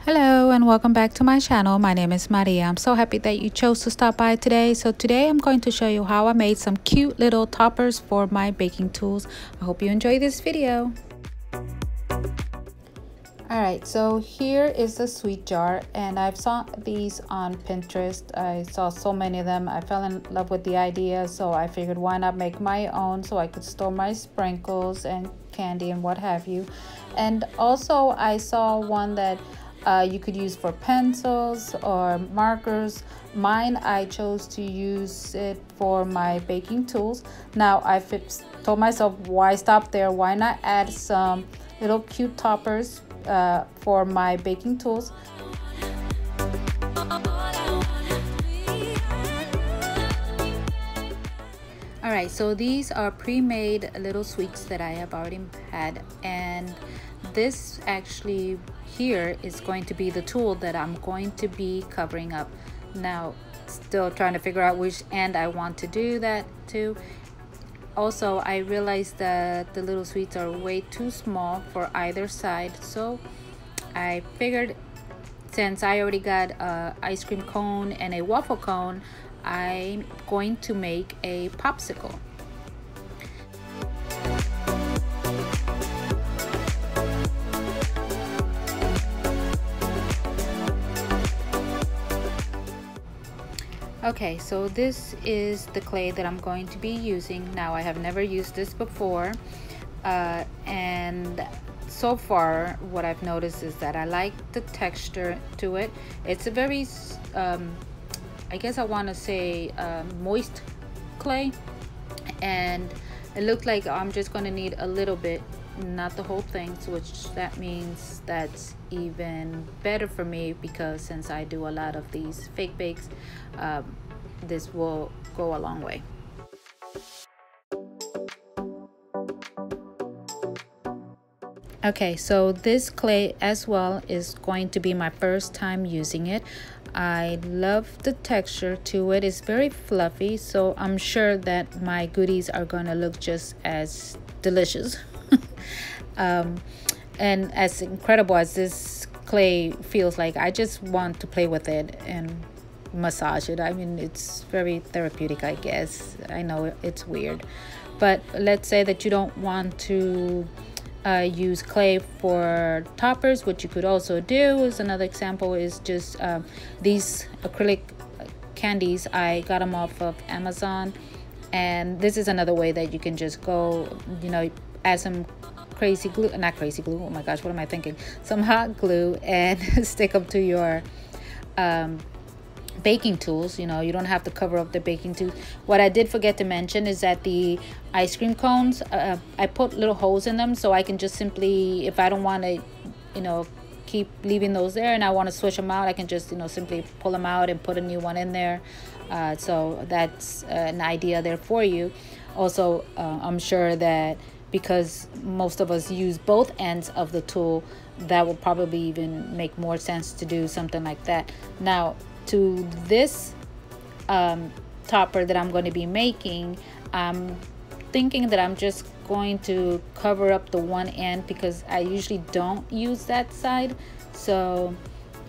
Hello and welcome back to my channel. My name is Maria. I'm so happy that you chose to stop by today. So today I'm going to show you how I made some cute little toppers for my baking tools. I hope you enjoy this video. Alright, so here is the sweet jar, and I've saw these on Pinterest. I saw so many of them. I fell in love with the idea, so I figured why not make my own so I could store my sprinkles and candy and what have you. And also I saw one that you could use for pencils or markers. Mine, I chose to use it for my baking tools. Now I told myself, why stop there? Why not add some little cute toppers for my baking tools? Alright, so these are pre-made little sweets that I have already had, and this actually here is going to be the tool that I'm going to be covering up. Now, still trying to figure out which end I want to do that to. Also, I realized that the little sweets are way too small for either side, so I figured since I already got a ice cream cone and a waffle cone, I'm going to make a popsicle. Okay, so this is the clay that I'm going to be using. Now, I have never used this before, and so far what I've noticed is that I like the texture to it. It's a very I guess I want to say moist clay, and it looks like I'm just going to need a little bit, not the whole thing, which that means that's even better for me, because since I do a lot of these fake bakes, this will go a long way. Okay, so this clay as well is going to be my first time using it. I love the texture to it. It's very fluffy, so I'm sure that my goodies are going to look just as delicious. And as incredible as this clay feels like, I just want to play with it and massage it. I mean, it's very therapeutic, I guess. I know it's weird, but let's say that you don't want to use clay for toppers. What you could also do is, another example is just these acrylic candies. I got them off of Amazon, and this is another way that you can just go, you know, add some crazy glue, not crazy glue, oh my gosh, what am I thinking, some hot glue, and stick them to your baking tools. You know, you don't have to cover up the baking tools. What I did forget to mention is that the ice cream cones, I put little holes in them so I can just simply, if I don't want to, you know, keep leaving those there and I want to switch them out, I can just, you know, simply pull them out and put a new one in there. So that's an idea there for you. Also, I'm sure that because most of us use both ends of the tool, that will probably even make more sense to do something like that. Now, to this topper that I'm going to be making, I'm thinking that I'm just going to cover up the one end, because I usually don't use that side, so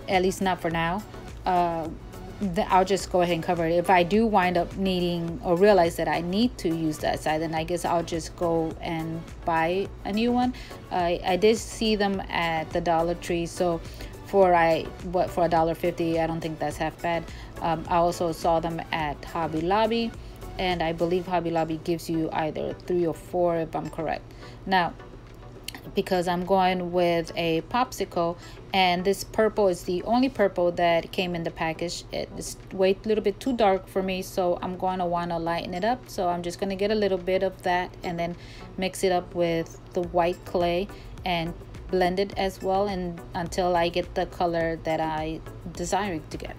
at least not for now. I'll just go ahead and cover it. If I do wind up needing or realize that I need to use that side, then I guess I'll just go and buy a new one. I did see them at the Dollar Tree, so for $1.50, I don't think that's half bad. I also saw them at Hobby Lobby, and I believe Hobby Lobby gives you either 3 or 4 if I'm correct. Now, because I'm going with a popsicle, and this purple is the only purple that came in the package, it's way a little bit too dark for me, so I'm going to want to lighten it up. So I'm just going to get a little bit of that and then mix it up with the white clay and blend it as well, and until I get the color that I desire to get.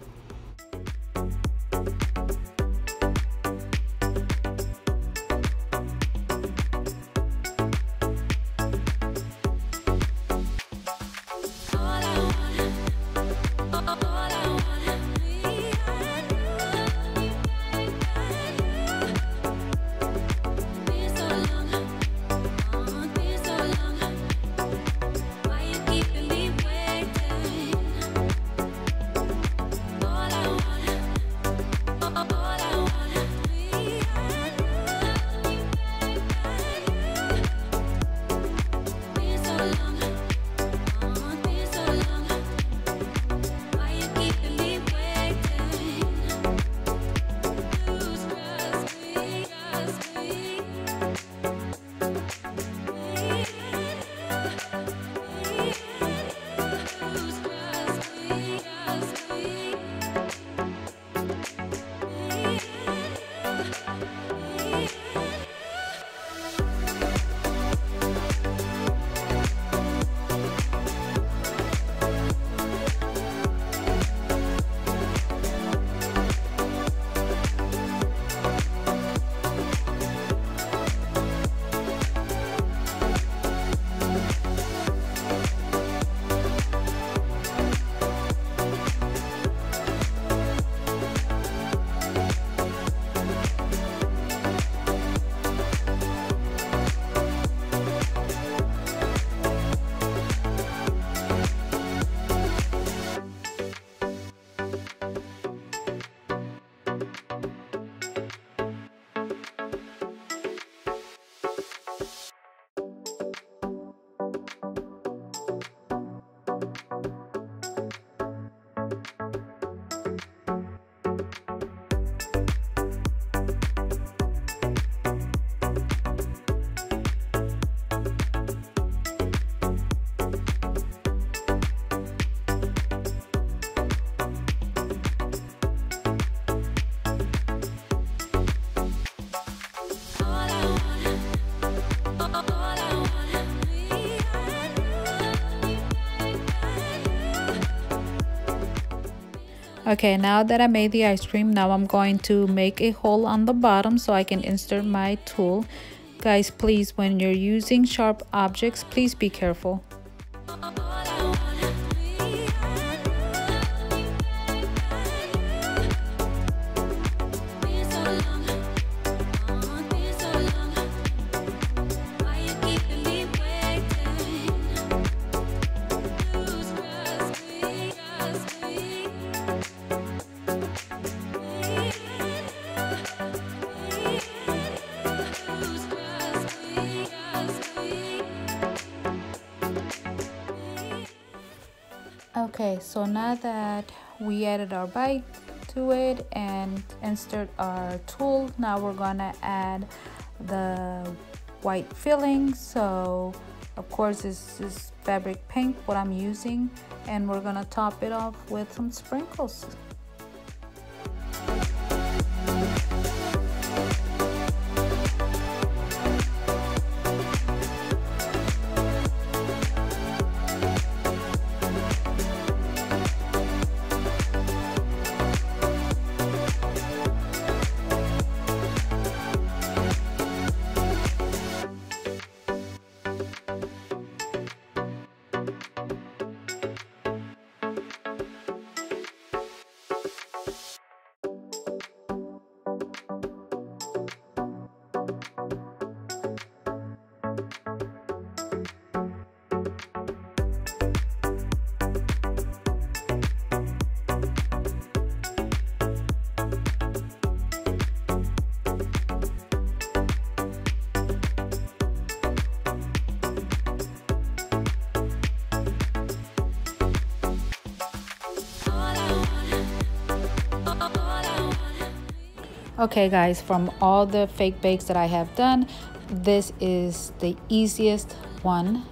Okay, now that I made the ice cream, now I'm going to make a hole on the bottom so I can insert my tool. Guys, please, when you're using sharp objects, please be careful. Okay, so now that we added our bite to it and insert our tool, now we're gonna add the white filling. So of course this is fabric paint what I'm using, and we're gonna top it off with some sprinkles. Okay guys, from all the fake bakes that I have done, this is the easiest one.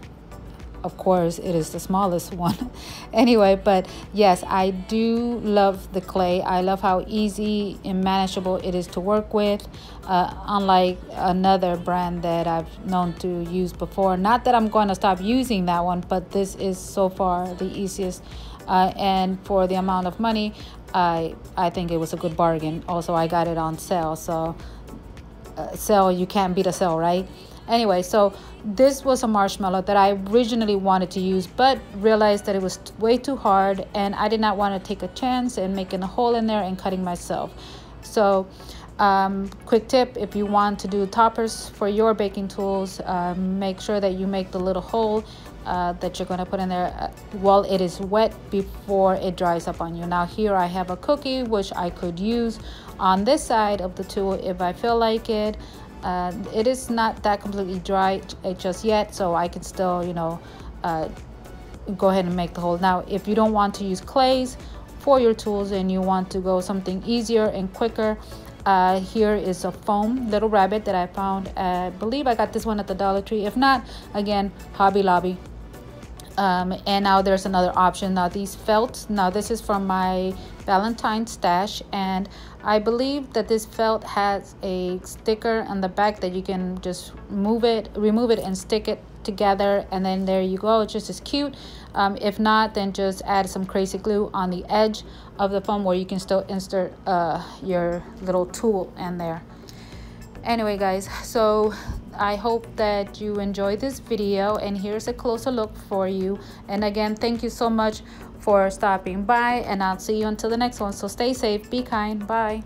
Of course, it is the smallest one. Anyway, but yes, I do love the clay. I love how easy and manageable it is to work with, unlike another brand that I've known to use before. Not that I'm going to stop using that one, but this is so far the easiest. And for the amount of money, I think it was a good bargain. Also, I got it on sale, so sale, you can't beat a sale, right? Anyway, so this was a marshmallow that I originally wanted to use, but realized that it was way too hard, and I did not want to take a chance and making a hole in there and cutting myself. So quick tip, if you want to do toppers for your baking tools, make sure that you make the little hole that you're going to put in there while it is wet before it dries up on you. Now here I have a cookie which I could use on this side of the tool if I feel like it. It is not that completely dry just yet, so I can still, you know, go ahead and make the hole. Now if you don't want to use clays for your tools and you want to go something easier and quicker, here is a foam little rabbit that I found. I believe I got this one at the Dollar Tree. If not, again, Hobby Lobby. And now there's another option. Now these felt, now this is from my Valentine's stash, and I believe that this felt has a sticker on the back that you can just remove it and stick it together, and then there you go. It's just as cute. If not, then just add some crazy glue on the edge of the foam where you can still insert your little tool in there. Anyway guys, so I hope that you enjoyed this video, and here's a closer look for you. And again, thank you so much for stopping by, and I'll see you until the next one. So stay safe, be kind, bye.